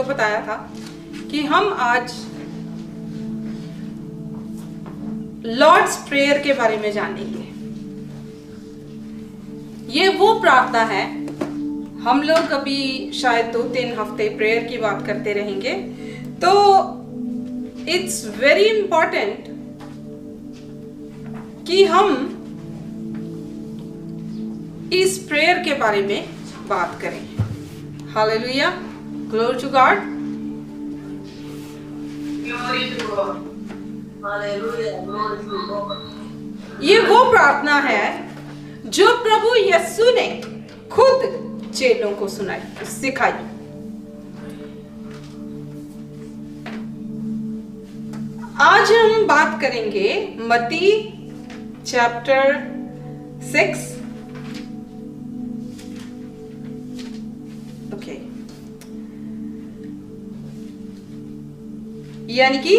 को बताया था कि हम आज लॉर्ड्स प्रेयर के बारे में जानेंगे। ये वो प्रार्थना है, हम लोग अभी शायद 2-3 हफ्ते प्रेयर की बात करते रहेंगे, तो इट्स वेरी इंपॉर्टेंट कि हम इस प्रेयर के बारे में बात करें। Hallelujah, glory to God, Glory to God. Hallelujah. Glory to God. ये वो प्रार्थना है जो प्रभु यीशु ने खुद चेलों को सिखाई। आज हम बात करेंगे मत्ती चैप्टर 6, यानी कि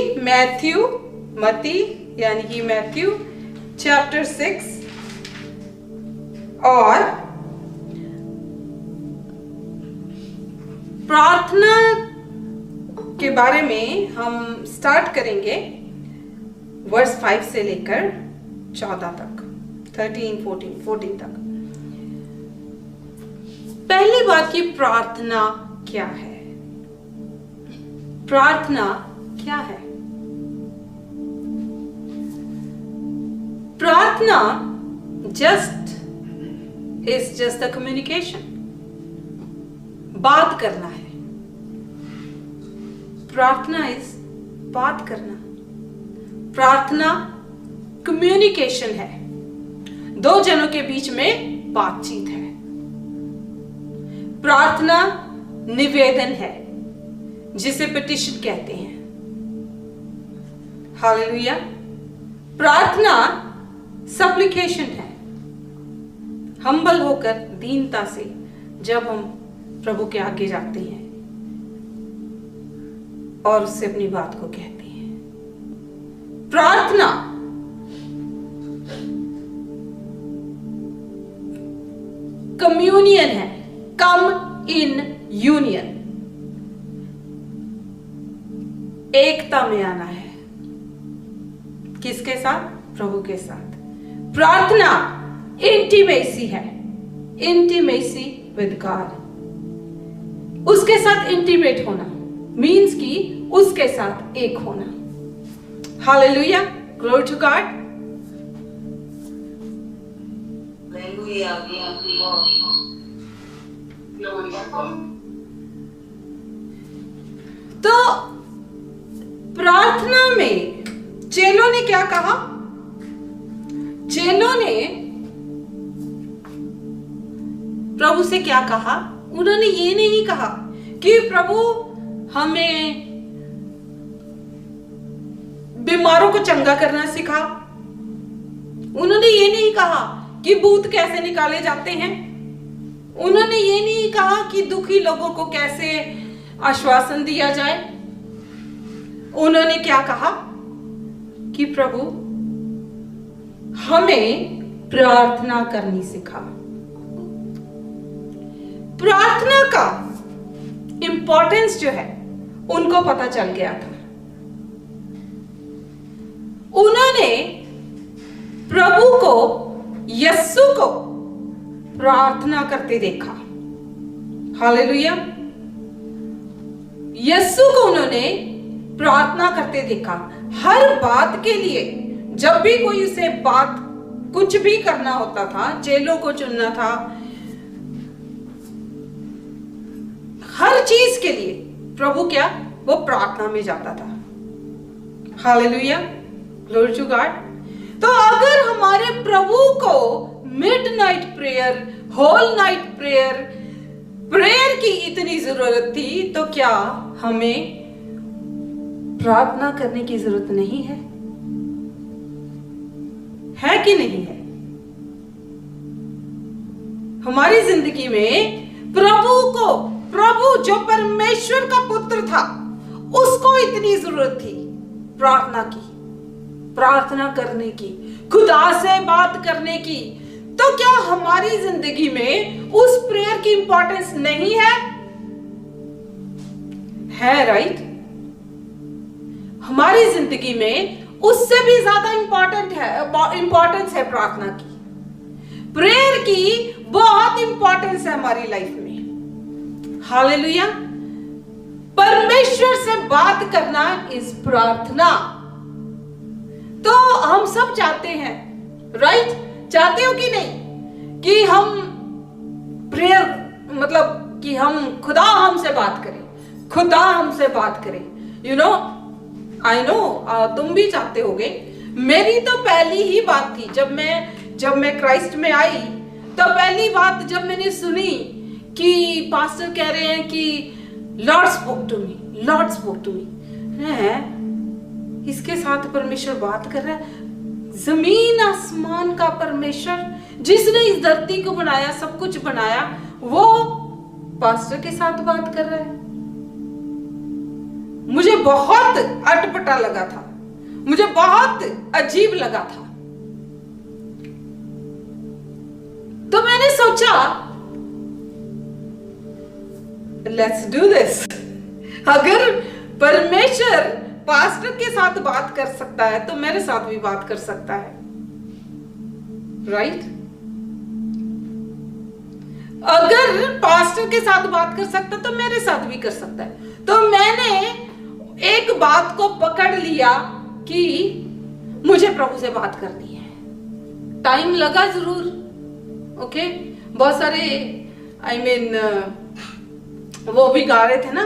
मैथ्यू चैप्टर 6 और प्रार्थना के बारे में हम स्टार्ट करेंगे वर्स 5 से लेकर 14 तक, 14 तक। पहली बात की प्रार्थना क्या है? प्रार्थना क्या है? प्रार्थना इज जस्ट अ कम्युनिकेशन, बात करना है। प्रार्थना इज बात करना, प्रार्थना कम्युनिकेशन है, दो जनों के बीच में बातचीत है। प्रार्थना निवेदन है, जिसे पिटिशन कहते हैं। हालेलुया। प्रार्थना सप्लिकेशन है, हम्बल होकर, दीनता से जब हम प्रभु के आगे जाते हैं और उससे अपनी बात को कहते हैं। प्रार्थना कम्युनियन है, कम इन यूनियन, एकता में आना है। किसके साथ? प्रभु के साथ। प्रार्थना इंटीमेसी है, इंटीमेसी विद गॉड, उसके साथ इंटीमेट होना, मीन्स कि उसके साथ एक होना। Hallelujah, glory to God. Hallelujah. Glory to God. तो प्रार्थना में चेलों ने क्या कहा? चेलों ने प्रभु से क्या कहा? उन्होंने ये नहीं कहा कि प्रभु हमें बीमारों को चंगा करना सिखा। उन्होंने ये नहीं कहा कि भूत कैसे निकाले जाते हैं। उन्होंने ये नहीं कहा कि दुखी लोगों को कैसे आश्वासन दिया जाए। उन्होंने क्या कहा कि प्रभु हमें प्रार्थना करनी सिखा। प्रार्थना का इंपॉर्टेंस जो है उनको पता चल गया था। उन्होंने प्रभु को, यीशु को प्रार्थना करते देखा। हालेलुया। यीशु को उन्होंने प्रार्थना करते देखा। हर बात के लिए, जब भी कोई उसे बात कुछ भी करना होता था, चेलों को चुनना था, हर चीज के लिए प्रभु क्या? वो प्रार्थना में जाता था। Hallelujah, glory to God. तो अगर हमारे प्रभु को midnight prayer, whole night prayer की इतनी जरूरत थी, तो क्या हमें प्रार्थना करने की जरूरत नहीं है? है कि नहीं है? हमारी जिंदगी में प्रभु जो परमेश्वर का पुत्र था, उसको इतनी जरूरत थी प्रार्थना की, प्रार्थना करने की, खुदा से बात करने की। तो क्या हमारी जिंदगी में उस प्रेयर की इंपॉर्टेंस नहीं है? है, राइट? हमारी जिंदगी में उससे भी ज्यादा इंपॉर्टेंस है प्रार्थना की। प्रेयर की बहुत इंपॉर्टेंस है हमारी लाइफ में। हालेलुया। परमेश्वर से बात करना इज प्रार्थना। तो हम सब चाहते हैं, राइट? चाहते हो कि नहीं कि हम प्रेयर मतलब कि हम खुदा हमसे बात करें, खुदा हमसे बात करें। यू नो, आई नो तुम भी चाहते होगे। मेरी तो पहली ही बात थी जब मैं क्राइस्ट में आई, तो पहली बात जब मैंने सुनी कि पास्टर कह रहे हैं कि Lord spoke to me, Lord spoke to me, है इसके साथ परमेश्वर बात कर रहा है। जमीन आसमान का परमेश्वर जिसने इस धरती को बनाया, सब कुछ बनाया, वो पास्टर के साथ बात कर रहा है। मुझे बहुत अटपटा लगा था, मुझे बहुत अजीब लगा था। तो मैंने सोचा लेट्स डू दिस। अगर परमेश्वर पास्टर के साथ बात कर सकता है तो मेरे साथ भी बात कर सकता है, राइट? अगर पास्टर के साथ बात कर सकता तो मेरे साथ भी कर सकता है। तो मैंने एक बात को पकड़ लिया कि मुझे प्रभु से बात करनी है। टाइम लगा जरूर, ओके? बहुत सारे वो भी गा रहे थे ना,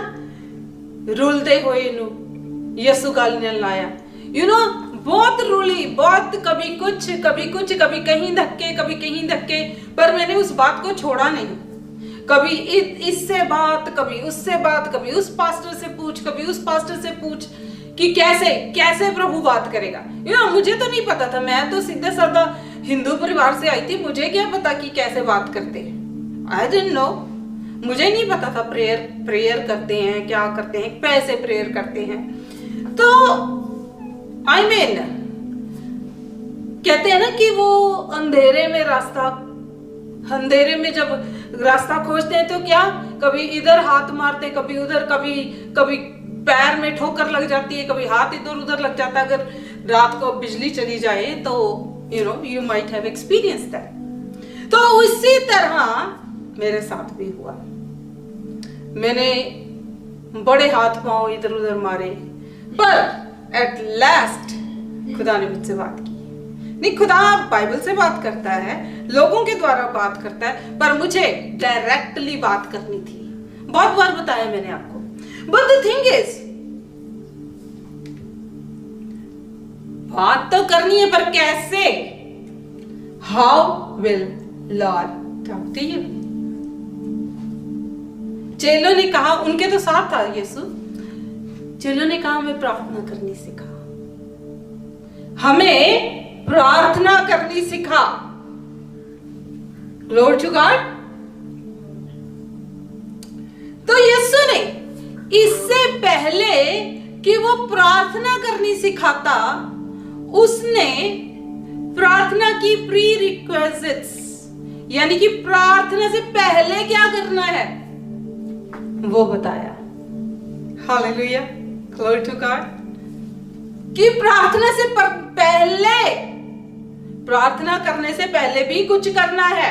रुलते हुए नु यसु गाल ने लाया। यू नो, बहुत रूली, बहुत कभी कुछ कभी कहीं धक्के, कभी कहीं धक्के, पर मैंने उस बात को छोड़ा नहीं। कभी इससे बात, कभी उससे बात, कभी उस पास्टर से पूछ, कभी उस पास्टर से पूछ कि कैसे प्रभु बात करेगा। यू नो, मुझे तो नहीं पता था। मैं तो सीधे साधा हिंदू परिवार से आई थी, मुझे क्या पता कि कैसे बात करते हैं। आई डिडंट नो, मुझे नहीं पता था प्रेयर करते हैं, क्या करते हैं, कैसे प्रेयर करते हैं। तो कहते हैं ना कि वो अंधेरे में जब रास्ता खोजते हैं तो क्या, कभी इधर हाथ मारते, कभी उधर, कभी पैर में ठोकर लग जाती है, कभी हाथ इधर उधर लग जाता है। अगर रात को बिजली चली जाए तो you might have experience that. तो उसी तरह मेरे साथ भी हुआ। मैंने बड़े हाथ पांव इधर उधर मारे, पर एट लास्ट खुदा ने मुझसे बात की। नहीं, खुदा बाइबल से बात करता है, लोगों के द्वारा बात करता है, पर मुझे डायरेक्टली बात करनी थी। बहुत बार बताया मैंने आपको। बट द थिंग इज, बात तो करनी है, पर कैसे? How will Lord talk to you? चेलों ने कहा, उनके तो साथ था यीशु, चेलों ने कहा हमें प्रार्थना करनी सिखा, हमें प्रार्थना करनी सिखा। Glory to God. तो यीशु ने इससे पहले कि वो प्रार्थना करनी सिखाता, उसने प्रार्थना की प्री रिक्विजिट्स, यानी कि प्रार्थना से पहले क्या करना है वो बताया। Hallelujah, glory to God. कि प्रार्थना से पहले, प्रार्थना करने से पहले भी कुछ करना है,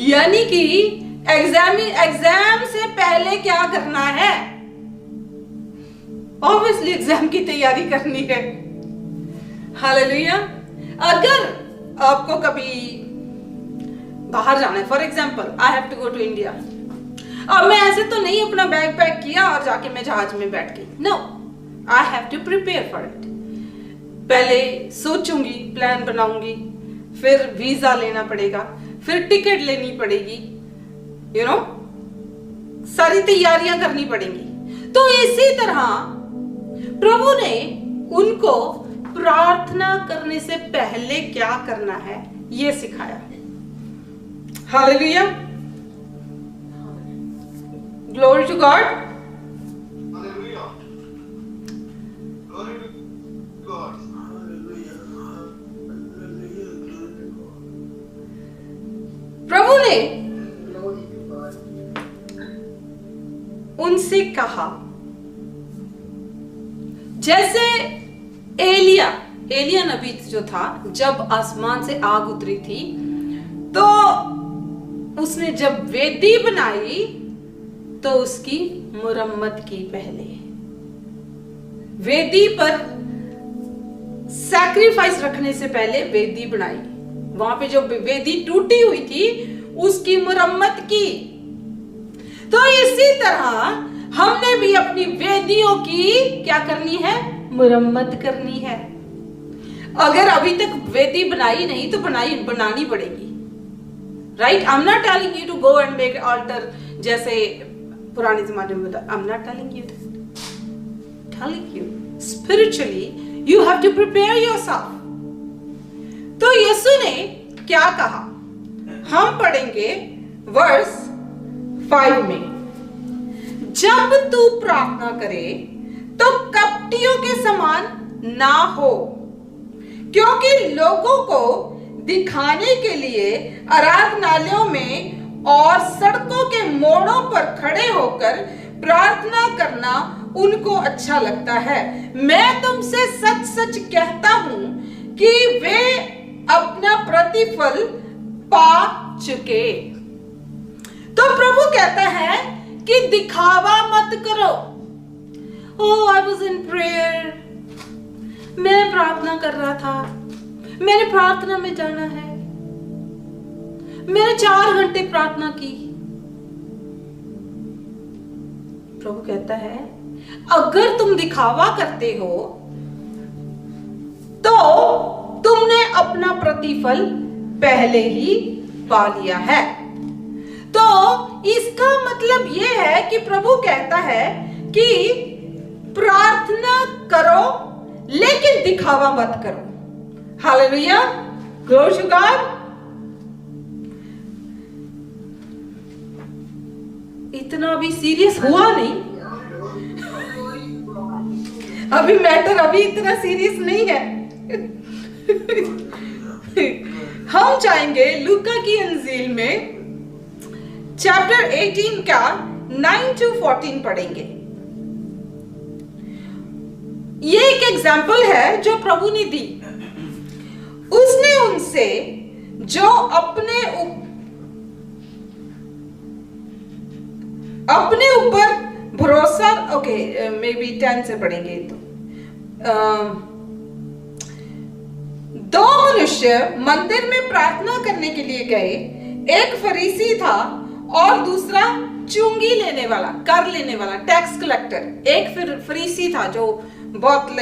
यानी कि एग्जाम से पहले क्या करना है? ऑब्वियसली एग्जाम की तैयारी करनी है। हालेलुया। अगर आपको कभी बाहर जाना है, for example I have to go to India, अब मैं ऐसे तो नहीं अपना बैग पैक किया और जाके मैं जहाज में बैठ गई। No, I have to prepare for it. पहले सोचूंगी, प्लान बनाऊंगी, फिर वीजा लेना पड़ेगा, फिर टिकट लेनी पड़ेगी, यू नो, सारी तैयारियां करनी पड़ेंगी। तो इसी तरह प्रभु ने उनको प्रार्थना करने से पहले क्या करना है ये सिखाया। Hallelujah, glory to God. Hallelujah. Glory to God. प्रभु ने उनसे कहा, जैसे एलिया नबी जो था, जब आसमान से आग उतरी थी तो उसने जब वेदी बनाई तो उसकी मुरम्मत की। पहले वेदी पर सैक्रिफाइस रखने से पहले वेदी बनाई, वहां पे जो वेदी टूटी हुई थी उसकी मुरम्मत की। तो इसी तरह हमने भी अपनी वेदियों की क्या करनी है? मुरम्मत करनी है। अगर अभी तक वेदी बनाई नहीं तो बनानी पड़ेगी, right? I am not telling you to go and make altar जैसे पुराने जमाने में होता। I am not telling you that, telling you spiritually you have to prepare yourself. तो यीशु ने क्या कहा? हम पढ़ेंगे वर्स 5 में, जब तू प्रार्थना करे तो कपटियों के समान ना हो, क्योंकि लोगों को दिखाने के लिए आराधनालयों में और सड़कों के मोड़ों पर खड़े होकर प्रार्थना करना उनको अच्छा लगता है। मैं तुमसे सच सच कहता हूं कि वे अपना प्रतिफल पा चुके। तो प्रभु कहता है कि दिखावा मत करो। ओह, आई वाज इन प्रेयर, मैं प्रार्थना कर रहा था, मैंने प्रार्थना में जाना है, मैंने 4 घंटे प्रार्थना की। प्रभु कहता है अगर तुम दिखावा करते हो तो तुमने अपना प्रतिफल पहले ही पा लिया है। तो इसका मतलब यह है कि प्रभु कहता है कि प्रार्थना करो लेकिन दिखावा मत करो। Hallelujah, glory to God. इतना भी सीरियस हुआ नहीं, अभी मैटर अभी इतना सीरियस नहीं है। हम चाहेंगे लूका की इंजील में चैप्टर 18 का 9 to 14 पढ़ेंगे। ये एक एग्जाम्पल है जो प्रभु ने दी। उसने उनसे जो अपने ऊपर भरोसा, ओके मे बी 10 से पढ़ेंगे। तो 2 मनुष्य मंदिर में प्रार्थना करने के लिए गए, एक फरीसी था और दूसरा चुंगी लेने वाला, कर लेने वाला, टैक्स कलेक्टर। एक फरीसी था जो बहुत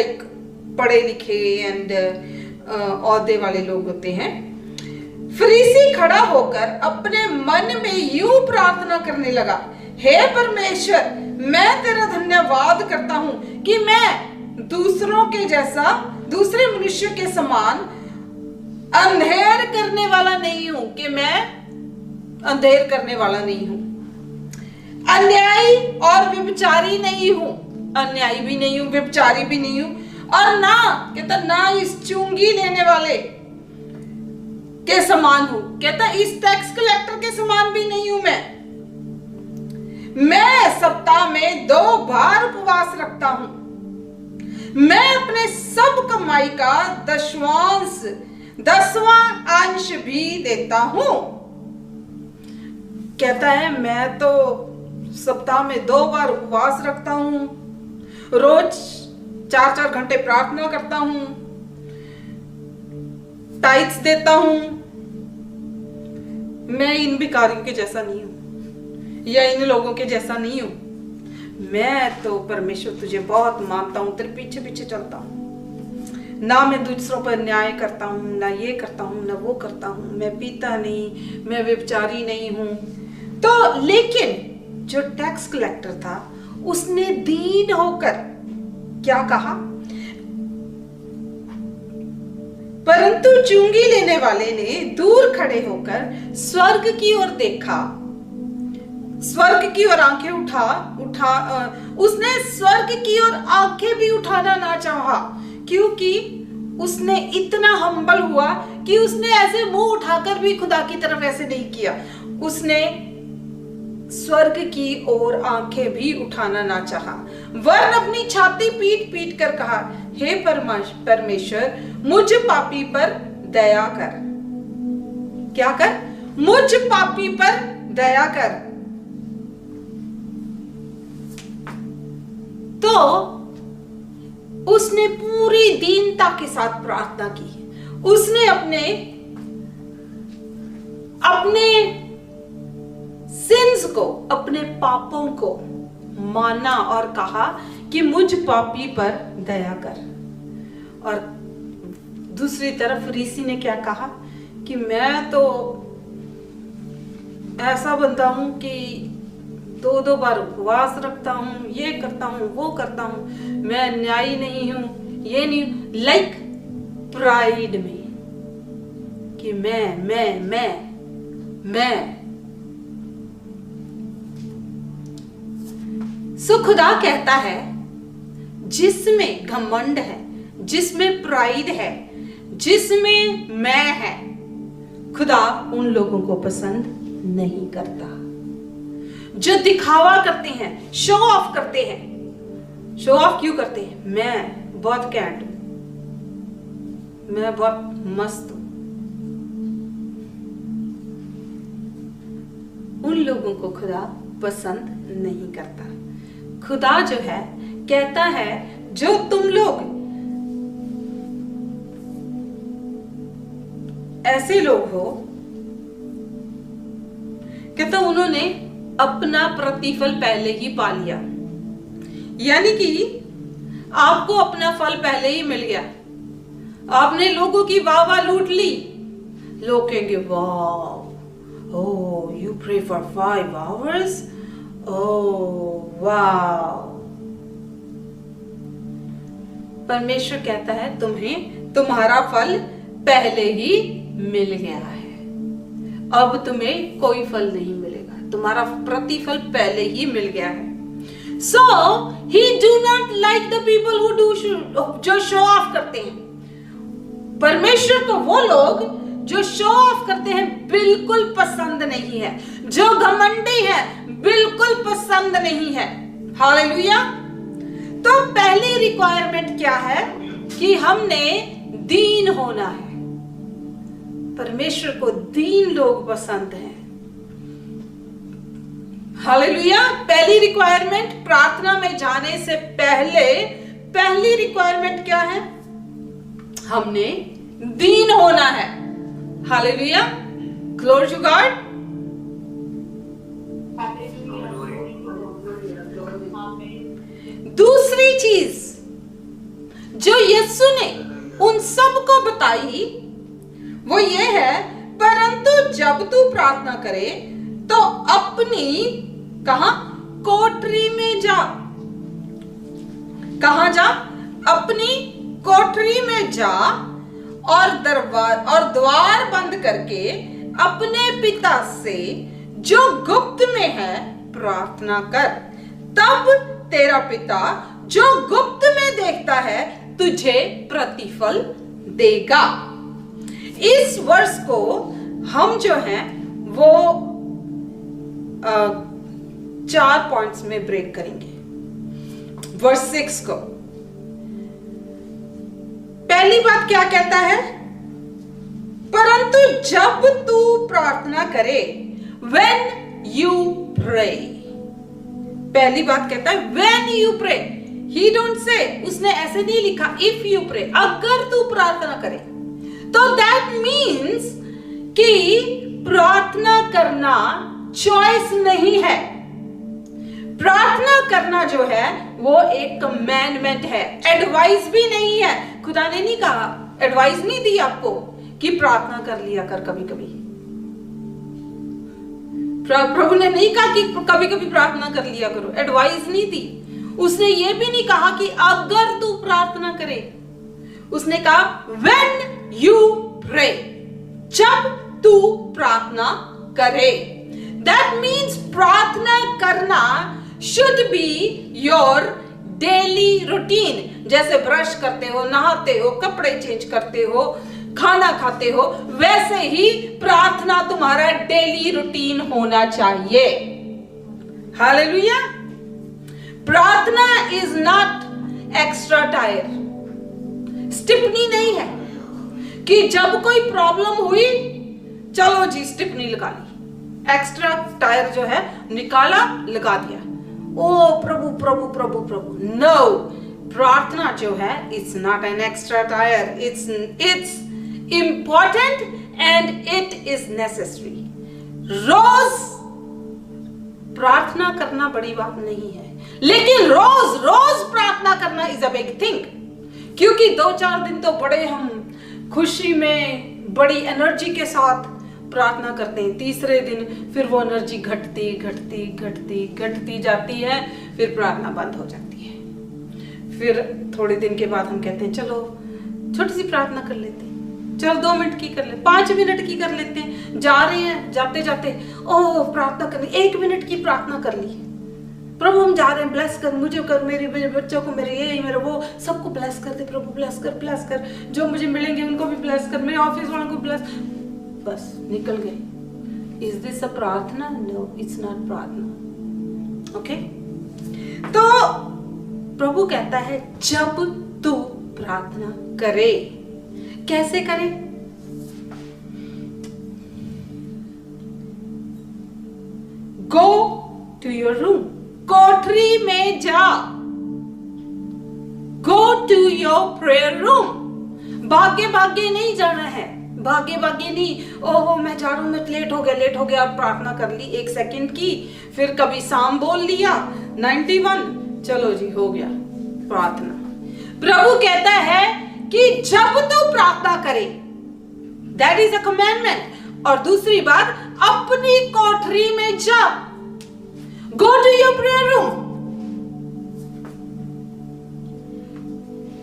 पढ़े लिखे एंड औहदे वाले लोग होते हैं। फरीसी खड़ा होकर अपने मन में यूं प्रार्थना करने लगा, हे परमेश्वर, मैं तेरा धन्यवाद करता हूं कि मैं दूसरों के जैसा, दूसरे मनुष्य के समान अंधेर करने वाला नहीं हूं, कि मैं अंधेर करने वाला नहीं हूं, अन्यायी और व्यभिचारी नहीं हूं, अन्यायी भी नहीं हूं, व्यभिचारी भी नहीं हूं, और ना कहता ना इस चुंगी लेने वाले के समान हूं, कहता इस टैक्स कलेक्टर के समान भी नहीं हूं। मैं सप्ताह में 2 बार उपवास रखता हूं, मैं अपने सब कमाई का 10वां अंश भी देता हूं। कहता है मैं तो सप्ताह में 2 बार उपवास रखता हूं, रोज 4-4 घंटे प्रार्थना करता हूं, टाइट्स देता हूं। मैं इन भिखारियों के जैसा नहीं हूं या इन लोगों के जैसा नहीं हूं। मैं तो परमेश्वर तुझे बहुत मानता हूं, तेरे पीछे पीछे चलता हूं, ना मैं दूसरों पर न्याय करता हूं, ना ये करता हूं, ना वो करता हूं, मैं पीता नहीं, मैं व्यभिचारी नहीं हूं। तो लेकिन जो टैक्स कलेक्टर था उसने दीन होकर क्या कहा? परंतु चुंगी लेने वाले ने दूर खड़े होकर स्वर्ग की ओर देखा, स्वर्ग की ओर आंखें उसने स्वर्ग की ओर आंखें भी उठाना ना चाहा, क्योंकि उसने इतना हम्बल हुआ कि उसने ऐसे मुंह उठाकर भी खुदा की तरफ ऐसे नहीं किया। उसने स्वर्ग की ओर आंखें भी उठाना ना चाहा, वरन अपनी छाती पीट पीट कर कहा, हे परमेश्वर, मुझ पापी पर दया कर। क्या कर? मुझ पापी पर दया कर। तो उसने पूरी दीनता के साथ प्रार्थना की। उसने अपने सिंस को, अपने पापों को माना और कहा कि मुझ पापी पर दया कर। और दूसरी तरफ रीसी ने क्या कहा कि मैं तो ऐसा बनता हूं कि 2-2 बार उपवास रखता हूं, ये करता हूं, वो करता हूं, मैं न्यायी नहीं हूं, ये नहीं, लाइक प्राइड में कि मैं। सो खुदा कहता है जिसमें घमंड है, जिसमें प्राइड है, जिसमें मैं है, खुदा उन लोगों को पसंद नहीं करता। जो दिखावा करते हैं, शो ऑफ करते हैं। शो ऑफ क्यों करते हैं? मैं बहुत कैंट हूं, मैं बहुत मस्त हूं। उन लोगों को खुदा पसंद नहीं करता। खुदा जो है कहता है जो तुम लोग ऐसे लोग हो, कहता उन्होंने अपना प्रतिफल पहले ही पा लिया, यानी कि आपको अपना फल पहले ही मिल गया। आपने लोगों की वाह लूट ली। लोग कहेंगे वाह, oh you pray for 5 hours, oh wow। परमेश्वर कहता है तुम्हें तुम्हारा फल पहले ही मिल गया है, अब तुम्हें कोई फल नहीं मिलेगा, तुम्हारा प्रतिफल पहले ही मिल गया है। So he do not like the people who do जो शो ऑफ करते हैं। परमेश्वर को वो लोग जो शो ऑफ करते हैं बिल्कुल पसंद नहीं है, जो घमंडी है बिल्कुल पसंद नहीं है। हालेलुया। तो पहली रिक्वायरमेंट क्या है कि हमने दीन होना है। परमेश्वर को दीन लोग पसंद हैं। हालेलुया। पहली रिक्वायरमेंट, प्रार्थना में जाने से पहले पहली रिक्वायरमेंट क्या है? हमने दीन होना है। हालेलुया। Glory to God. दूसरी चीज जो यीशु ने उन सबको बताई वो ये है, परंतु जब तू प्रार्थना करे तो अपनी कहां? कोठरी में जा। कहां जा? अपनी कोठरी में जा और द्वार बंद करके अपने पिता से जो गुप्त में है प्रार्थना कर, तब तेरा पिता जो गुप्त में देखता है तुझे प्रतिफल देगा। इस वर्ष को हम जो हैं वो 4 पॉइंट्स में ब्रेक करेंगे। वर्स 6 को पहली बात क्या कहता है? परंतु जब तू प्रार्थना करे, when you pray। पहली बात कहता है when you pray। He don't say, उसने ऐसे नहीं लिखा if you pray, अगर तू प्रार्थना करे। तो that means कि प्रार्थना करना चॉइस नहीं है। प्रार्थना करना जो है वो एक कमेंडमेंट है, एडवाइस भी नहीं है। खुदा ने नहीं कहा, एडवाइस नहीं दी आपको कि प्रार्थना कर लिया कर कभी कभी। प्रभु ने नहीं कहा कि कभी कभी प्रार्थना कर लिया करो, एडवाइस नहीं दी। उसने ये भी नहीं कहा कि अगर तू प्रार्थना करे, उसने कहा when you pray, जब तू प्रार्थना करे। That means प्रार्थना करना should be your daily routine। जैसे ब्रश करते हो, नहाते हो, कपड़े चेंज करते हो, खाना खाते हो, वैसे ही प्रार्थना तुम्हारा डेली रूटीन होना चाहिए। हालेलुया। प्रार्थना इज नॉट एक्स्ट्रा टायर, स्टिपनी नहीं है कि जब कोई प्रॉब्लम हुई चलो जी स्टिपनी लगा ली, एक्स्ट्रा टायर जो है निकाला लगा दिया, ओ प्रभु प्रभु प्रभु प्रभु। नो, प्रार्थना जो है it's not an extra tyre, it's important and it is necessary. रोज प्रार्थना करना बड़ी बात नहीं है, लेकिन रोज रोज प्रार्थना करना इज अ बिग थिंग। क्योंकि 2-4 दिन तो बड़े हम खुशी में बड़ी एनर्जी के साथ प्रार्थना करते हैं, तीसरे दिन फिर वो एनर्जी घटती घटती घटती घटती जाती है, फिर प्रार्थना बंद हो जाती है। फिर थोड़े दिन के बाद हम कहते हैं चलो छोटी सी प्रार्थना कर लेते हैं, चलो 2 मिनट की कर ले, 5 मिनट की कर लेते हैं। जा रहे हैं, जाते जाते ओह प्रार्थना करनी, 1 मिनट की प्रार्थना कर ली, प्रभु हम जा रहे हैं, ब्लेस कर मुझे, कर मेरे बच्चों को, मेरे ये मेरे वो सबको ब्लेस कर दे प्रभु, ब्लेस कर, जो मुझे मिलेंगे उनको भी ब्लेस कर, मेरे ऑफिस वालों को ब्लेस। बस निकल गए। इज दिस अ प्रार्थना? नो, इट्स नॉट प्रार्थना। ओके, तो प्रभु कहता है जब तू प्रार्थना करे, कैसे करे? गो टू योर रूम, कोठरी में जा, go to your prayer room. भागे भागे नहीं जाना है, भागे भागे नहीं, ओहो मैं जा रहा हूं, मैं लेट हो गया, प्रार्थना कर ली 1 सेकंड की, फिर कभी साम बोल लिया 91, चलो जी हो गया प्रार्थना। प्रभु कहता है कि जब तू प्रार्थना करे, दैट इज अ कमांडमेंट। और दूसरी बात, अपनी कोठरी में जा, go to your prayer room.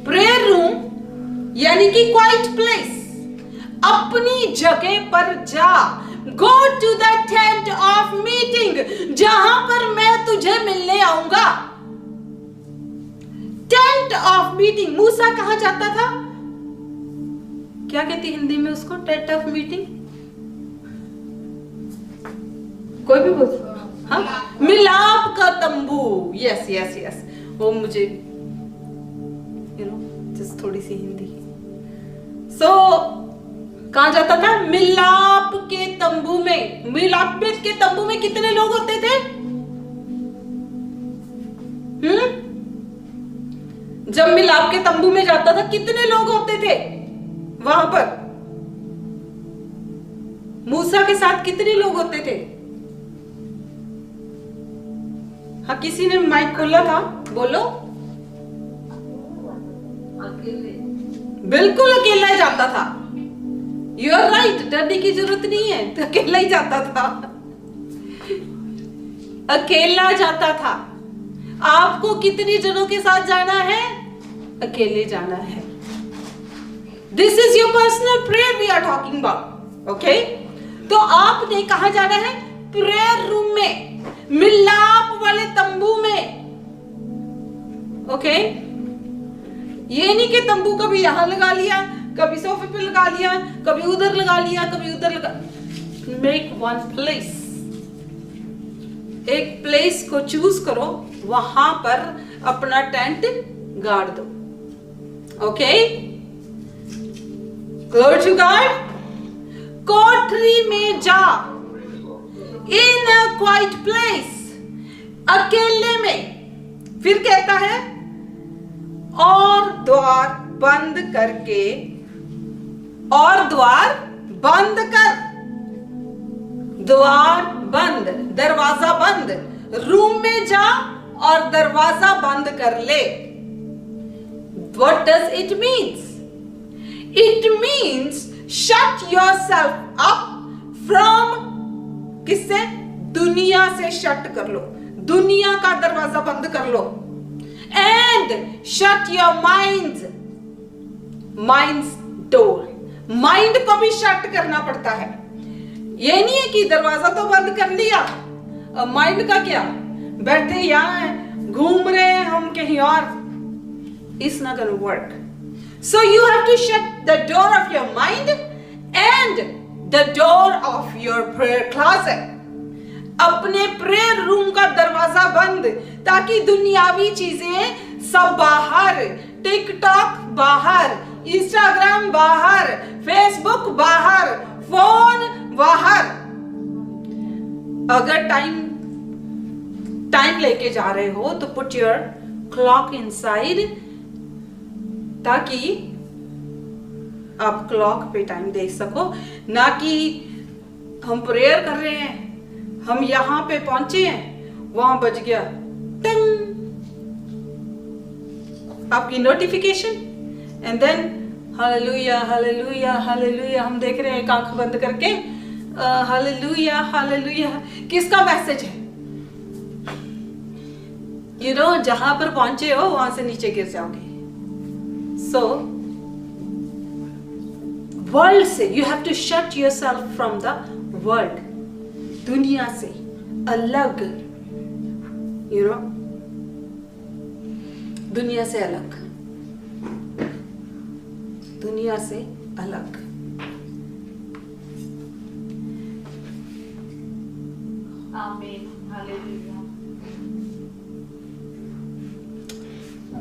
Prayer room यानी कि क्वाइट प्लेस, अपनी जगह पर जा। Go to the tent of meeting, जहां पर मैं तुझे मिलने आऊंगा। टेंट ऑफ मीटिंग, मूसा कहां जाता था? क्या कहती हिंदी में उसको? टेंट ऑफ मीटिंग, कोई भी बोल, हाँ, मिलाप का तंबू। यस यस यस, वो मुझे जस्ट थोड़ी सी हिंदी। सो कहां जाता था? मिलाप के तंबू में। मिलाप के तंबू में कितने लोग होते थे? जब मिलाप के तंबू में जाता था कितने लोग होते थे वहां पर? मूसा के साथ कितने लोग होते थे? हाँ, किसी ने माइक खोला था, बोलो। अकेले, बिल्कुल अकेला जाता था। यू आर राइट, डरने की जरूरत नहीं है, तो अकेला ही जाता था, अकेला जाता था। आपको कितने जनों के साथ जाना है? अकेले जाना है। This is your personal prayer we are talking about. Okay, तो आपने कहा जाना है? प्रेयर रूम में, मिलाप वाले तंबू में। ओके, ये नहीं कि तंबू कभी यहां लगा लिया, कभी सोफे पे लगा लिया, कभी उधर लगा लिया, कभी उधर लगा। मेक वन प्लेस, एक प्लेस को चूज करो, वहां पर अपना टेंट गाड़ दो। Okay, glory to God. कोठरी में जा, इन अ क्वाइट प्लेस, अकेले में। फिर कहता है और द्वार बंद करके, और द्वार बंद कर, द्वार बंद, दरवाजा बंद। रूम में जा और दरवाजा बंद कर ले। What does it means? It means shut yourself up from, किससे? दुनिया से शट कर लो, दुनिया का दरवाजा बंद कर लो। And shut your minds door, mind को भी शट करना पड़ता है। ये नहीं है कि दरवाजा तो बंद कर लिया, अब माइंड का क्या, बैठे यहाँ हैं, घूम रहे हैं हम कहीं और। It's not going to work. So you have to shut the door of your mind and the door of your prayer closet. अपने प्रेयर रूम का दरवाजा बंद, ताकि दुनियावी चीजें सब बाहर, टिकटॉक बाहर, इंस्टाग्राम बाहर, फेसबुक बाहर, फोन बाहर। अगर टाइम लेके जा रहे हो तो पुट योर क्लॉक इनसाइड, ताकि आप क्लॉक पे टाइम देख सको, ना कि हम प्रेयर कर रहे हैं, हम यहां पे पहुंचे हैं, वहां बज गया टिंग आपकी notification, and then hallelujah hallelujah hallelujah हम देख रहे हैं आंख बंद करके, हालेलुया हालेलुया। किसका मैसेज है? यू नो, जहां पर पहुंचे हो वहां से नीचे गिर जाओगे। सो वर्ल्ड से you have to shut yourself from the world, दुनिया से अलग, यू नो, दुनिया से अलग, दुनिया से अलग। आमीन, हालेलुया।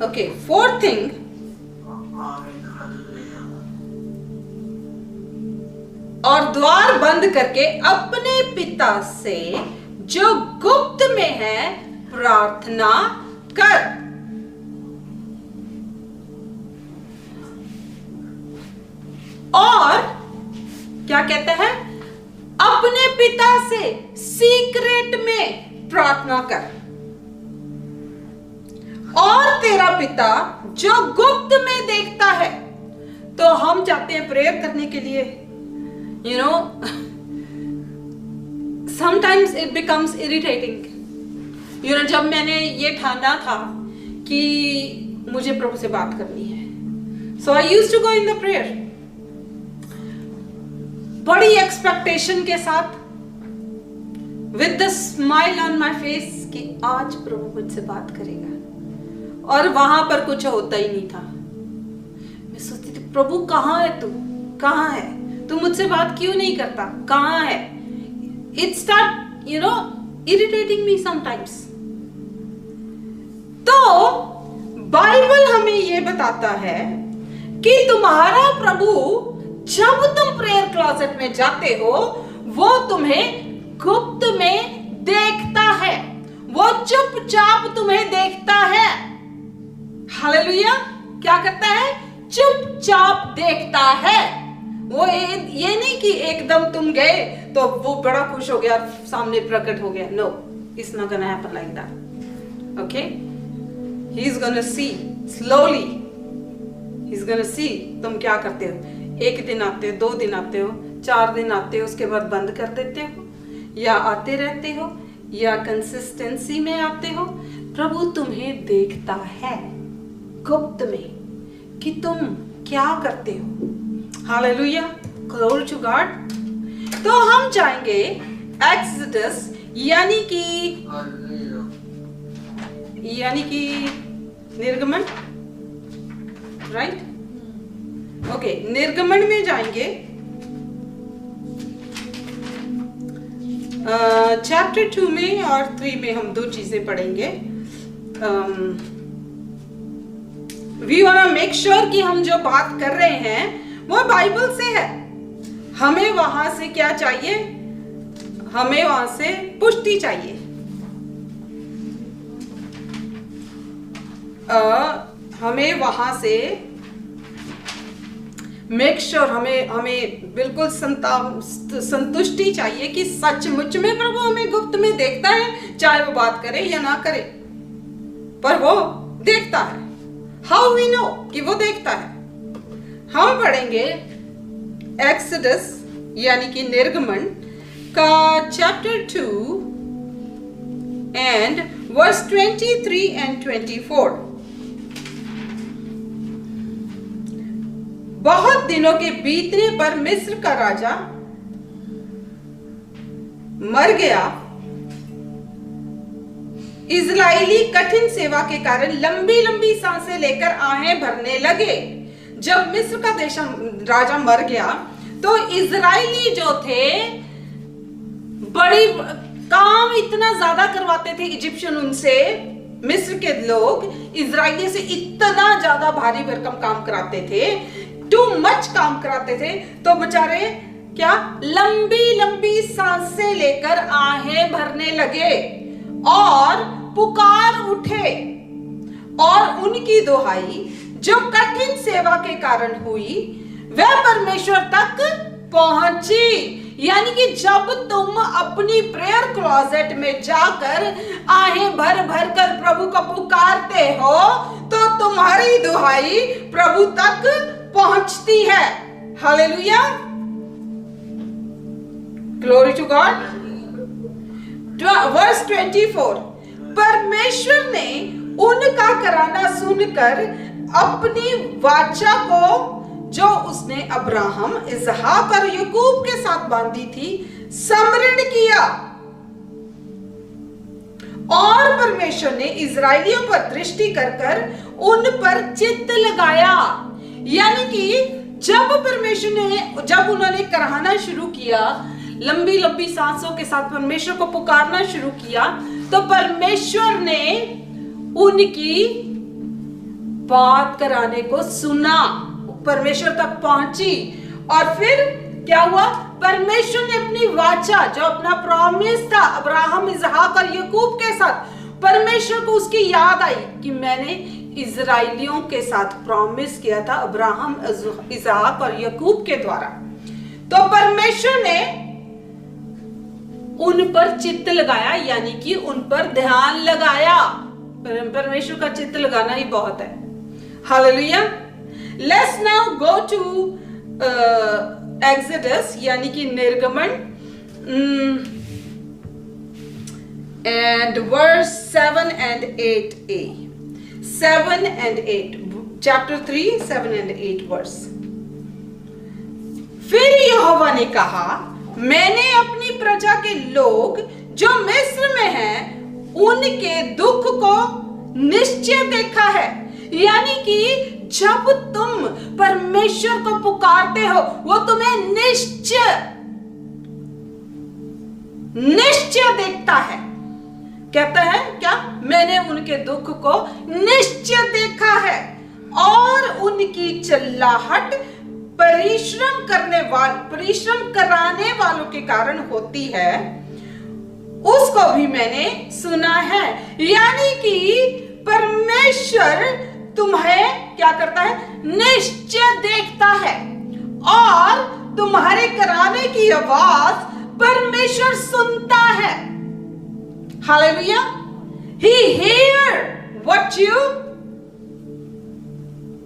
ओके, फोर्थ थिंग, और द्वार बंद करके अपने पिता से जो गुप्त में है प्रार्थना कर। और क्या कहते हैं? अपने पिता से सीक्रेट में प्रार्थना कर, और तेरा पिता जो गुप्त में देखता है। तो हम चाहते हैं प्रेयर करने के लिए, you know, sometimes it becomes irritating, you know, जब मैंने ये ठाना था कि मुझे प्रभु से बात करनी है, so I used to go in the prayer, बड़ी एक्सपेक्टेशन के साथ, with the smile on my face कि आज प्रभु मुझसे बात करेगा, और वहां पर कुछ होता ही नहीं था। मैं सोचती थी प्रभु कहाँ है तू, कहाँ है तू, मुझसे बात क्यों नहीं करता, कहाँ है? It start, you know, irritating me sometimes. तो बाइबल हमें ये बताता है कि तुम्हारा प्रभु जब तुम प्रेयर क्लोजेट में जाते हो, वो तुम्हें गुप्त में देखता है, वो चुपचाप तुम्हें देखता है। हालेलुया। क्या करता है? चुपचाप देखता है। वो ये नहीं कि एकदम तुम गए तो वो बड़ा खुश हो गया, सामने प्रकट हो गया। No, it's not gonna happen like that. Okay, he is gonna see slowly, he is gonna see तुम क्या करते हो। एक दिन आते हो, 2 दिन आते हो, 4 दिन आते हो, उसके बाद बंद कर देते हो, या आते रहते हो, या कंसिस्टेंसी में आते हो। प्रभु तुम्हें देखता है गुप्त में कि तुम क्या करते हो। Hallelujah, glory to God. तो हम जाएंगे एक्सोडस, यानी कि निर्गमन, राइट? ओके, निर्गमन में जाएंगे, चैप्टर 2 में और 3 में हम 2 चीजें पढ़ेंगे। We want to make sure कि हम जो बात कर रहे हैं वो बाइबल से है। हमें वहां से क्या चाहिए? हमें वहां से पुष्टि चाहिए। हमें वहां से मेक श्योर, हमें बिल्कुल संतुष्टि चाहिए कि सचमुच में प्रभु हमें गुप्त में देखता है, चाहे वो बात करे या ना करे, पर वो देखता है। हाउ वी नो कि वो देखता है? हम पढ़ेंगे एक्सोडस यानी कि निर्गमन का चैप्टर 2 एंड वर्स 23 एंड 24। बहुत दिनों के बीतने पर मिस्र का राजा मर गया। इजरायली कठिन सेवा के कारण लंबी लंबी सांसें लेकर आहें भरने लगे। जब मिस्र का राजा मर गया तो इजरायली जो थे बड़ी काम इतना ज्यादा करवाते थे इजिप्शियन उनसे, मिस्र के लोग इजराइली से इतना ज्यादा भारी भरकम काम कराते थे, टू मच काम कराते थे, तो बेचारे क्या लंबी लंबी सांसें लेकर आहें भरने लगे और पुकार उठे, और उनकी दुहाई जो कठिन सेवा के कारण हुई वह परमेश्वर तक पहुंची। यानी कि जब तुम अपनी प्रेयर क्लोजेट में जाकर आहें भर भर कर प्रभु को पुकारते हो तो तुम्हारी दुहाई प्रभु तक पहुंचती है। Hallelujah, glory to God. Verse 24, परमेश्वर ने उनका कराना सुनकर अपनी वाचा को जो उसने अब्राहम, इसहाक और याकूब के साथ बांधी थी स्मरण किया, और परमेश्वर ने इजराइलियों पर दृष्टि कर कर उन पर चित्त लगाया। यानी कि जब उन्होंने कराहना शुरू किया, लंबी लंबी सांसों के साथ परमेश्वर को पुकारना शुरू किया, तो परमेश्वर ने उनकी बात कराने को सुना, परमेश्वर तक पहुंची। और फिर क्या हुआ, परमेश्वर ने अपनी वाचा, जो अपना प्रॉमिस था अब्राहम, इसहाक और याकूब के साथ, परमेश्वर को उसकी याद आई कि मैंने इजराइलियों के साथ प्रॉमिस किया था अब्राहम, इसहाक और याकूब के द्वारा। तो परमेश्वर ने उन पर चित्त लगाया, यानी कि उन पर ध्यान लगाया। परमेश्वर का चित्त लगाना ही बहुत है। Hallelujah. Let's now go to Exodus, यानी कि निर्गमन, and verse 7 and 8a, 7 and 8, chapter 3, 7 and 8 verse। फिर यहोवा ने कहा, मैंने अपनी प्रजा के लोग जो मिस्र में हैं उनके दुख को निश्चय देखा है। यानी कि जब तुम परमेश्वर को पुकारते हो वो तुम्हें निश्चय देखता है। कहता है क्या, मैंने उनके दुख को निश्चय देखा है, और उनकी चिल्लाहट परिश्रम कराने वालों के कारण होती है, उसको भी मैंने सुना है। यानी कि परमेश्वर तुम्हें क्या करता है, निश्चय देखता है, और तुम्हारे कराने की आवाज परमेश्वर सुनता है। Hallelujah. He hear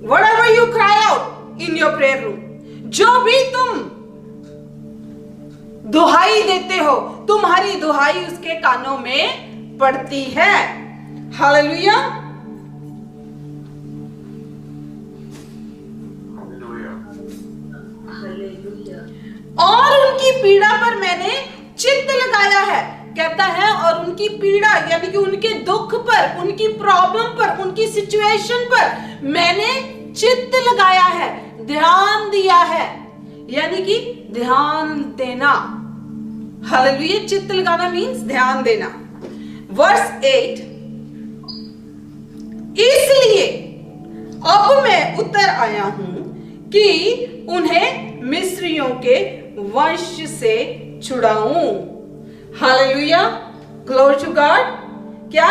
whatever you cry out in your prayer room। जो भी तुम दुहाई देते हो, तुम्हारी दुहाई उसके कानों में पड़ती है। हालेलुया। और उनकी पीड़ा पर मैंने चित्त लगाया है, कहता है, और उनकी पीड़ा यानी कि उनके दुख पर, उनकी प्रॉब्लम पर, उनकी सिचुएशन पर मैंने चित्त लगाया है, ध्यान दिया है। यानी कि ध्यान देना। हालेलुया। चित्त लगाना मीन्स ध्यान देना। वर्स 8, इसलिए अब मैं उतर आया हूं कि उन्हें मिस्रियों के वंश से छुड़ाऊं। Hallelujah, glory to God. क्या?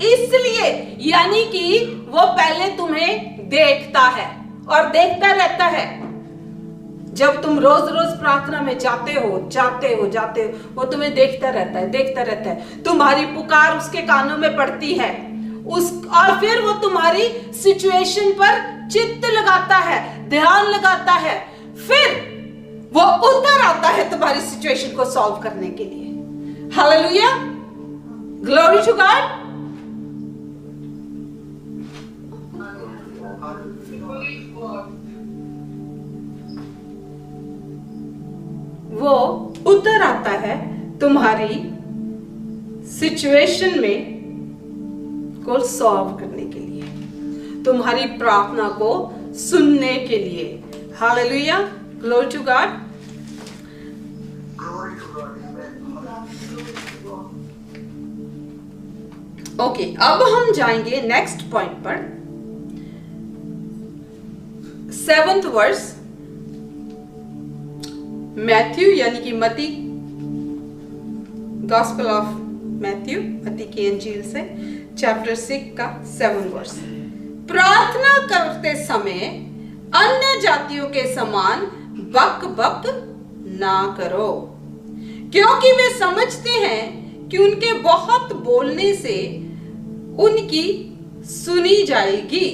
इसलिए, यानी कि वो पहले तुम्हें देखता है और देखता रहता है। जब तुम रोज रोज प्रार्थना में जाते हो, वो तुम्हें देखता रहता है। तुम्हारी पुकार उसके कानों में पड़ती है, और फिर वो तुम्हारी सिचुएशन पर चित्त लगाता है, ध्यान लगाता है, फिर वो उतर आता है तुम्हारी सिचुएशन को सॉल्व करने के लिए। Hallelujah, glory to God. वो उतर आता है तुम्हारी सिचुएशन में को सॉल्व करने के लिए, तुम्हारी प्रार्थना को सुनने के लिए। Hallelujah, glory to God. Glory to God. Amen. Okay, अब हम जाएंगे नेक्स्ट पॉइंट पर, 7th वर्स, मैथ्यू यानी कि मती, गॉस्पेल ऑफ मैथ्यू, मती की इंजील से, चैप्टर 6 का 7th वर्स। प्रार्थना करते समय अन्य जातियों के समान बक बक ना करो, क्योंकि वे समझते हैं कि उनके बहुत बोलने से उनकी सुनी जाएगी।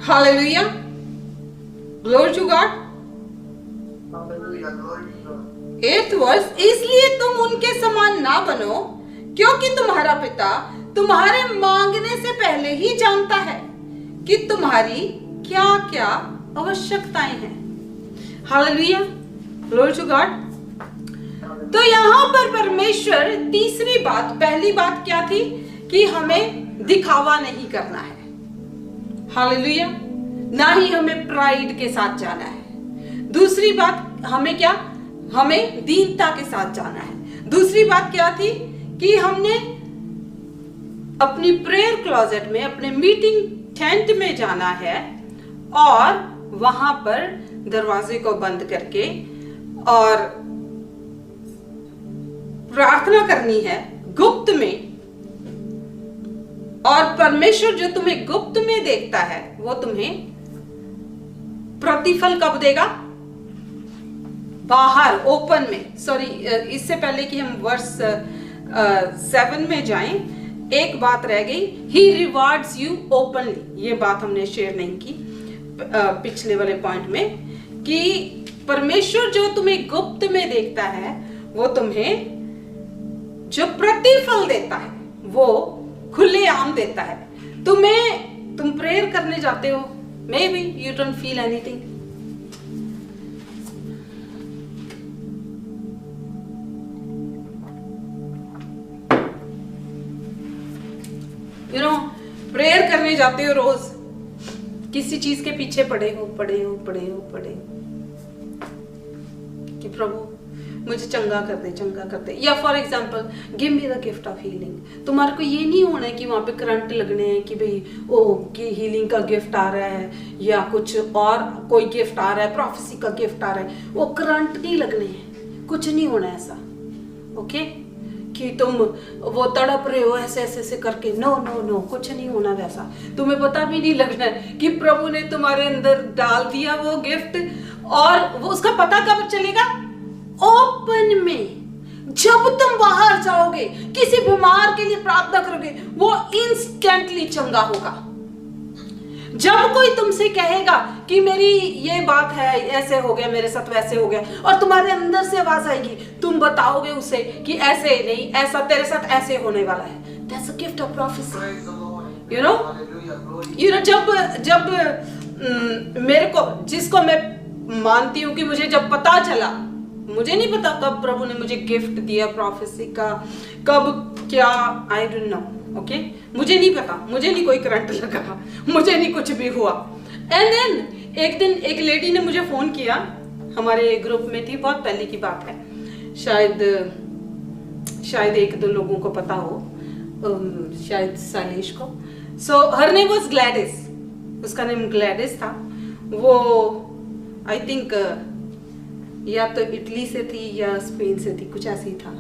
Hallelujah, glory to God. Hallelujah. Glory to God. 8th verse, इसलिए तुम उनके समान ना बनो, क्योंकि तुम्हारा पिता तुम्हारे मांगने से पहले ही जानता है कि तुम्हारी क्या क्या आवश्यकताएं हैं। Hallelujah, glory to God. तो यहाँ पर परमेश्वर तीसरी बात, पहली बात क्या थी कि हमें दिखावा नहीं करना है, हालेलुया, ना ही हमें प्राइड के साथ जाना है। दूसरी बात हमें क्या, हमें दीनता के साथ जाना है। दूसरी बात क्या थी कि हमने अपनी प्रेयर क्लोजेट में, अपने मीटिंग टेंट में जाना है और वहां पर दरवाजे को बंद करके और प्रार्थना करनी है गुप्त में। और परमेश्वर जो तुम्हें गुप्त में देखता है वो तुम्हें प्रतिफल कब देगा? बाहर, ओपन में। सॉरी, इससे पहले कि हम वर्स 7 में जाएं, एक बात रह गई, ही रिवार्ड्स यू ओपनली। ये बात हमने शेयर नहीं की पिछले वाले पॉइंट में, कि परमेश्वर जो तुम्हें गुप्त में देखता है वो तुम्हें जो प्रतिफल देता है वो खुलेआम देता है। तुम प्रेयर करने जाते हो, may be you don't feel anything, prayer करने जाते हो, रोज किसी चीज के पीछे पड़े हो कि प्रभु मुझे चंगा कर दे, या for example give me the gift of healing. तुम्हारे को ये नहीं होना है कि वहां पे करंट लगने हैं कि भाई कि हीलिंग का गिफ्ट आ रहा है या कुछ और कोई गिफ्ट आ रहा है, प्रोफेसी का गिफ्ट आ रहा है, वो करंट नहीं लगने हैं, कुछ नहीं होना ऐसा। ओके, कि तुम वो तड़प रहे हो ऐसे करके, नो, कुछ नहीं होना वैसा। तुम्हें पता भी नहीं लगना है कि प्रभु ने तुम्हारे अंदर डाल दिया वो गिफ्ट, और वो उसका पता कब चलेगा? ओपन में। जब तुम बाहर जाओगे, किसी बीमार के लिए प्रार्थना करोगे, वो इंस्टेंटली चंगा होगा। जब कोई तुमसे कहेगा कि मेरी ये बात है, ऐसे हो गया मेरे साथ, वैसे हो गया, और तुम्हारे अंदर से आवाज आएगी, तुम बताओगे उसे कि ऐसे नहीं, ऐसा तेरे साथ ऐसे होने वाला है। That's a gift of prophecy. Praise the Lord. You know? Hallelujah. Glory. जब मेरे को, जिसको मैं मानती हूँ कि मुझे जब पता चला, मुझे नहीं पता कब प्रभु ने मुझे गिफ्ट दिया प्रोफेसी का, कब क्या, आई डोंट नो। ओके, मुझे नहीं पता, मुझे नहीं कोई करंट लगा, मुझे नहीं कुछ भी हुआ। एंड देन एक दिन एक लेडी ने मुझे फोन किया, हमारे ग्रुप में थी, बहुत पहले की बात है, शायद 1-2 लोगों को पता हो, शायद सालेश को। सो हर नेम वाज ग्लैडिस, उसका नेम ग्लैडिस था। वो आई थिंक या तो इटली से थी या स्पेन से थी, कुछ ऐसी था।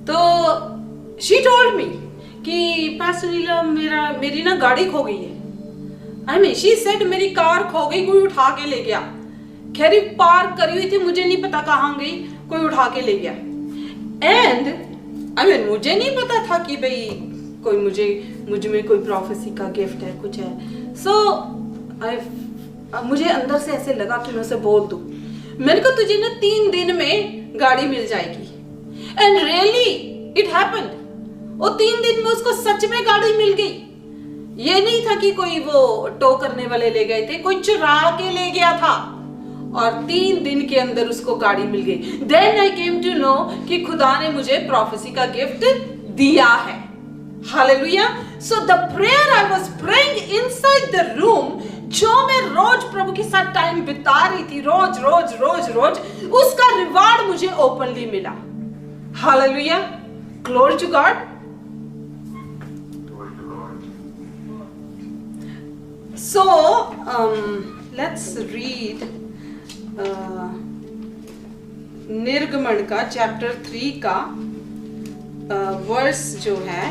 तो शी टोल्ड मी कि पास्टर नीला मेरी ना गाड़ी खो गई है। आई मीन शी सेड मेरी कार खो गई, कोई उठा के ले गया। खैर पार्क करी हुई थी, मुझे नहीं पता कहाँ गई, कोई उठा के ले गया। एंड आई मीन मुझे नहीं पता था कि भाई कोई मुझ में कोई प्रोफेसी का गिफ्ट है, कुछ है। सो मुझे अंदर से ऐसे लगा कि मैं उसे बोल दूं, मैंने कहा तुझे ना 3 दिन में गाड़ी मिल जाएगी। And really it happened. वो 3 दिन में उसको सच में गाड़ी मिल गई। ये नहीं था कि कोई वो टो करने वाले ले गए थे, कोई चुरा के ले गया था, और 3 दिन के अंदर उसको गाड़ी मिल गई। Then I came to know कि खुदा ने मुझे प्रोफेसी का गिफ्ट दिया है। Hallelujah. So the prayer I was praying inside the room, जो मैं रोज प्रभु के साथ टाइम बिता रही थी, रोज, उसका रिवार्ड मुझे ओपनली मिला। Hallelujah, glory to God. So let's read निर्गमन का चैप्टर 3 का वर्स जो है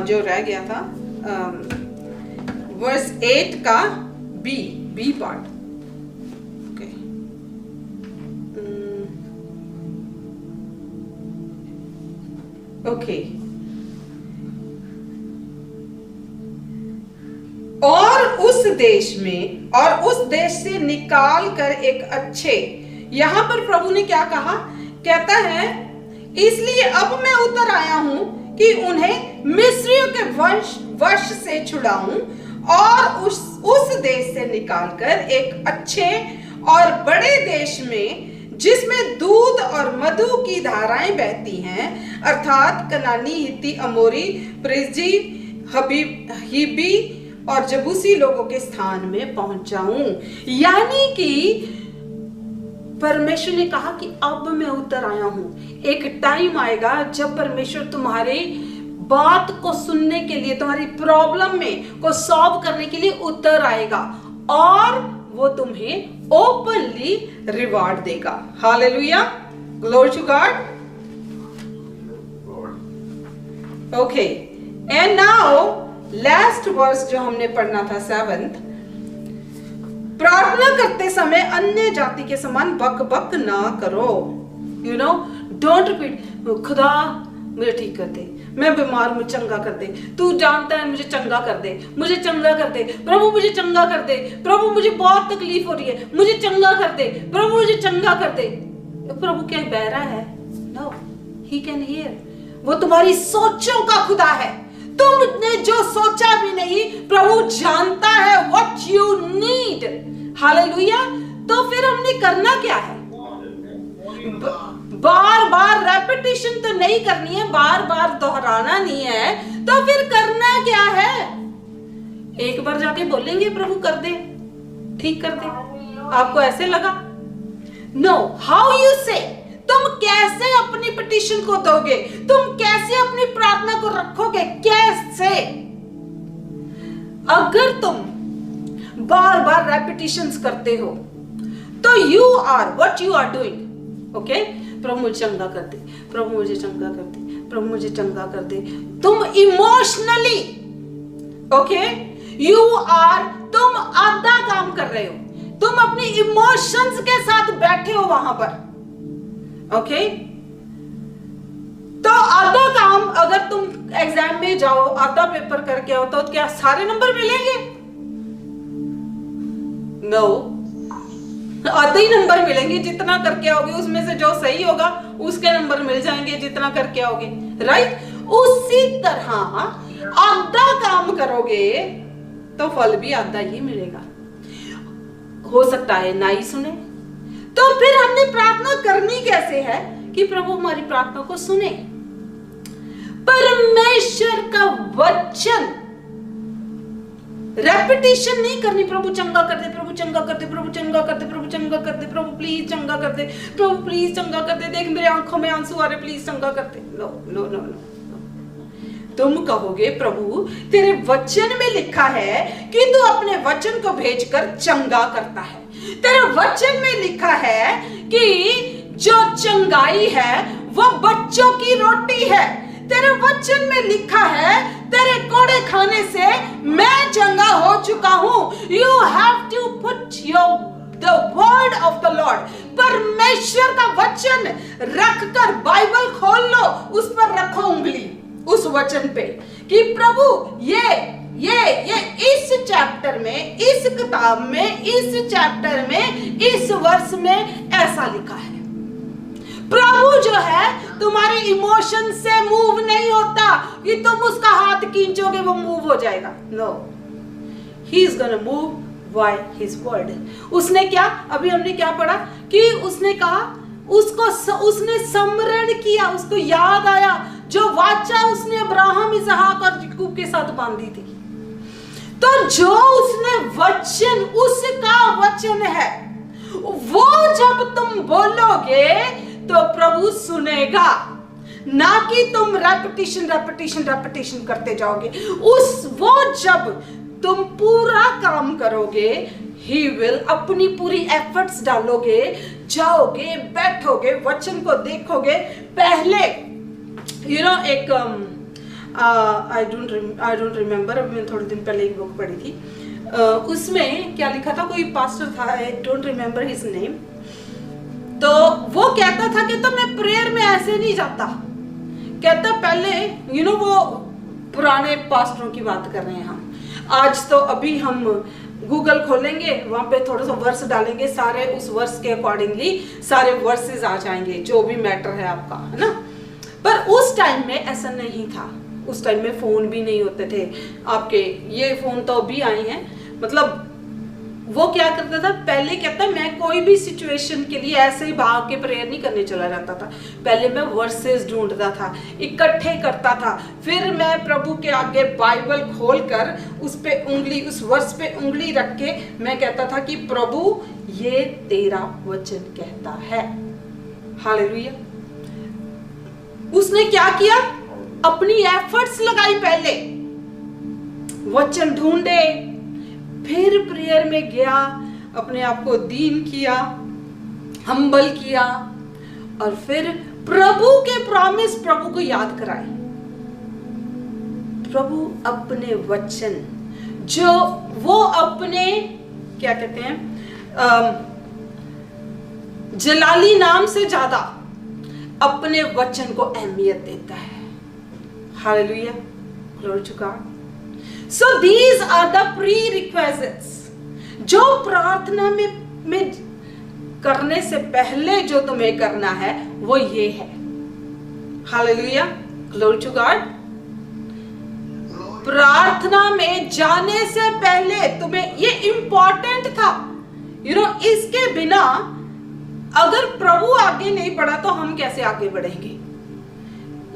जो रह गया था, वर्स 8 का बी पार्ट। ओके और उस देश से निकाल कर एक अच्छे, यहां पर प्रभु ने क्या कहा, कहता है इसलिए अब मैं उतर आया हूं कि उन्हें मिस्रियों के वश से छुड़ाऊं और उस देश से निकालकर एक अच्छे और बड़े देश में जिसमें दूध और मधु की धाराएं बहती हैं, अर्थात कनानी, हित्ती, अमोरी, परिज्जी, हिब्बी और जबूसी लोगों के स्थान में पहुंचाऊं। यानी कि परमेश्वर ने कहा कि अब मैं उतर आया हूं। एक टाइम आएगा जब परमेश्वर तुम्हारे बात को सुनने के लिए, तुम्हारी प्रॉब्लम में को सॉल्व करने के लिए उतर आएगा और वो तुम्हें ओपनली रिवार्ड देगा। Hallelujah, glory to God. Okay, and now last verse जो हमने पढ़ना था 7th, प्रार्थना करते समय अन्य जाति के समान बक बक ना करो। यू नो, डोंट रिपीट, खुदा मुझे ठीक कर दे, मैं बीमार हूं, चंगा कर दे, तू जानता है मुझे चंगा कर दे, मुझे चंगा कर दे प्रभु, मुझे चंगा कर दे प्रभु, मुझे बहुत तकलीफ हो रही है, मुझे चंगा कर दे प्रभु, मुझे चंगा कर दे। प्रभु क्या बहरा है? No, he can hear. वो तुम्हारी सोचों का खुदा है। तुमने जो सोचा भी नहीं, प्रभु जानता है व्हाट यू नीड। हालेलुया। तो फिर हमने करना क्या है? बार बार रेपिटेशन तो नहीं करनी है, बार बार दोहराना नहीं है, तो फिर करना क्या है? एक बार जाके बोलेंगे प्रभु कर दे, ठीक कर दे। आपको ऐसे लगा? नो, हाउ यू से, तुम कैसे अपनी पिटीशन को दोगे, तुम कैसे अपनी प्रार्थना को रखोगे, कैसे? अगर तुम बार बार रेपिटेशंस करते हो तो you are what you are doing. Okay, प्रभु मुझे चंगा कर दे, प्रभु मुझे चंगा कर दे, प्रभु मुझे चंगा कर दे। तुम इमोशनली, ओके, यू आर, तुम आधा काम कर रहे हो, तुम अपनी इमोशंस के साथ बैठे हो वहां पर। ओके, तो आधा काम अगर तुम एग्जाम में जाओ, आधा पेपर करके आओ, तो क्या सारे नंबर मिलेंगे? नो, आधे ही नंबर मिलेंगे। जितना करके आओगे उसमें से जो सही होगा उसके नंबर मिल जाएंगे, जितना करके आओगे, राइट? उसी तरह आधा काम करोगे तो फल भी आधा ही मिलेगा। हो सकता है ना ही सुने, तो फिर हमने प्रार्थना करनी कैसे है कि प्रभु हमारी प्रार्थना को सुने। परमेश्वर का वचन, रेपिटेशन नहीं करनी, प्रभु चंगा कर दे, प्रभु चंगा कर दे, प्रभु चंगा कर दे, प्रभु चंगा कर दे, प्रभु प्लीज चंगा कर दे, प्रभु प्लीज चंगा कर दे, देख मेरे आंखों में आंसू आ रहे, प्लीज चंगा कर दे। नो नो नो नो, तुम कहोगे प्रभु तेरे वचन में लिखा है कि तू अपने वचन को भेजकर चंगा करता है। तेरे वचन में लिखा है कि जो चंगाई है वो बच्चों की रोटी है। तेरे वचन में लिखा है तेरे कोड़े खाने से मैं चंगा हो चुका हूं। You have to put the word of the Lord, परमेश्वर का वचन रखकर बाइबल खोल लो, उस पर रखो उंगली उस वचन पे कि प्रभु ये इस चैप्टर में, इस किताब में, इस चैप्टर में, इस वर्ष में ऐसा लिखा है। प्रभु जो है तुम्हारे इमोशन से मूव नहीं होता कि तुम उसका हाथ खींचोगे वो मूव हो जाएगा। No, he is gonna move by his word. उसने क्या, अभी हमने क्या पढ़ा कि उसने कहा, उसने स्मरण किया, उसको याद आया जो वाचा उसने अब्राहम, इसहाक और याकूब के साथ बांधी थी। तो जो उसने वचन, उसका वचन है, वो जब तुम बोलोगे तो प्रभु सुनेगा, ना कि तुम रेपिटेशन करते जाओगे। वो जब तुम पूरा काम करोगे, He will, अपनी पूरी एफर्ट्स डालोगे, जाओगे, बैठोगे, वचन को देखोगे। पहले एक आई डोंट रिमेम्बर, अभी मैंने थोड़े दिन पहले एक बुक पढ़ी थी, उसमें क्या लिखा था, कोई पास्टर था, I don't remember his name, तो वो कहता था कि तो मैं प्रेयर में ऐसे नहीं जाता, कहता पहले वो पुराने पास्टरों की बात कर रहे हैं हम, आज तो अभी हम गूगल खोलेंगे, वहां पे थोड़ा सा वर्स डालेंगे, सारे उस वर्स के अकॉर्डिंगली सारे वर्सेस आ जाएंगे, जो भी मैटर है आपका, है ना। पर उस टाइम में ऐसा नहीं था, उस टाइम में फोन भी नहीं होते थे आपके, ये फोन तो अभी आए हैं। मतलब वो क्या करता था, पहले कहता मैं कोई भी सिचुएशन के लिए ऐसे ही भाग के प्रेयर नहीं करने चला जाता था, पहले मैं वर्सेस ढूंढता था, इकट्ठे करता था, फिर मैं प्रभु के आगे बाइबल खोलकर उस पे उंगली, उस वर्स पे उंगली रख के मैं कहता था कि प्रभु ये तेरा वचन कहता है। हालेलुया। उसने क्या किया, अपनी एफर्ट्स लगाई, पहले वचन ढूंढे, फिर प्रेयर में गया, अपने आप को दीन किया, हम्बल किया, और फिर प्रभु के प्रॉमिस प्रभु को याद कराए। प्रभु अपने वचन, जो वो अपने क्या कहते हैं, जलाली नाम से ज्यादा अपने वचन को अहमियत देता है। Hallelujah, glory to God. So these are the prerequisites जो प्रार्थना में करने से पहले जो तुम्हें करना है वो ये है। Hallelujah, glory to God. प्रार्थना में जाने से पहले तुम्हें ये इंपॉर्टेंट था। इसके बिना अगर प्रभु आगे नहीं बढ़ा तो हम कैसे आगे बढ़ेंगे।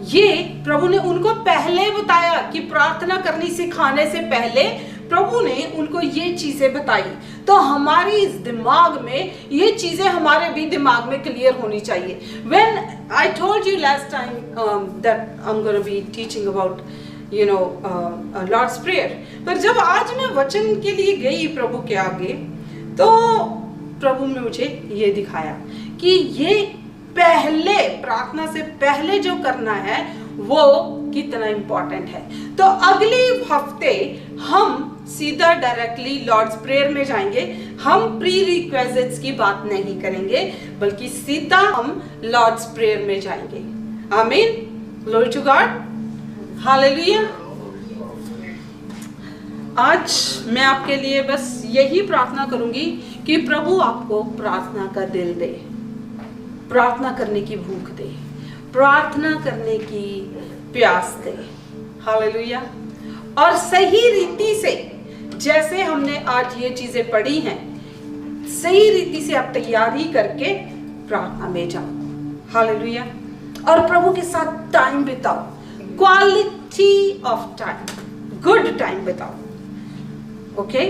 ये प्रभु ने उनको पहले बताया कि प्रार्थना करनी सिखाने से पहले प्रभु ने उनको ये चीजें बताई, तो हमारी इस दिमाग में ये चीजें हमारे भी दिमाग में क्लियर होनी चाहिए। When I told you last time that I'm going to be teaching about Lord's Prayer, पर जब आज मैं वचन के लिए गई प्रभु के आगे, तो प्रभु ने मुझे ये दिखाया कि ये पहले, प्रार्थना से पहले जो करना है वो कितना इंपॉर्टेंट है। तो अगले हफ्ते हम सीधा डायरेक्टली लॉर्ड्स प्रेयर में जाएंगे। हम प्री रिक्वेजिट्स की बात नहीं करेंगे, बल्कि सीधा हम लॉर्ड्स प्रेयर में जाएंगे। आमीन, ग्लोरी टू गॉड, हालेलुया। आज मैं आपके लिए बस यही प्रार्थना करूंगी कि प्रभु आपको प्रार्थना का दिल दे, प्रार्थना करने की भूख दे, प्रार्थना करने की प्यास दे। हालेलुया। और सही रीति से, जैसे हमने आज ये चीजें पढ़ी हैं, सही रीति से आप तैयारी करके प्रार्थना में जाओ। हालेलुया। और प्रभु के साथ टाइम बिताओ, quality of time, good time बिताओ। ओके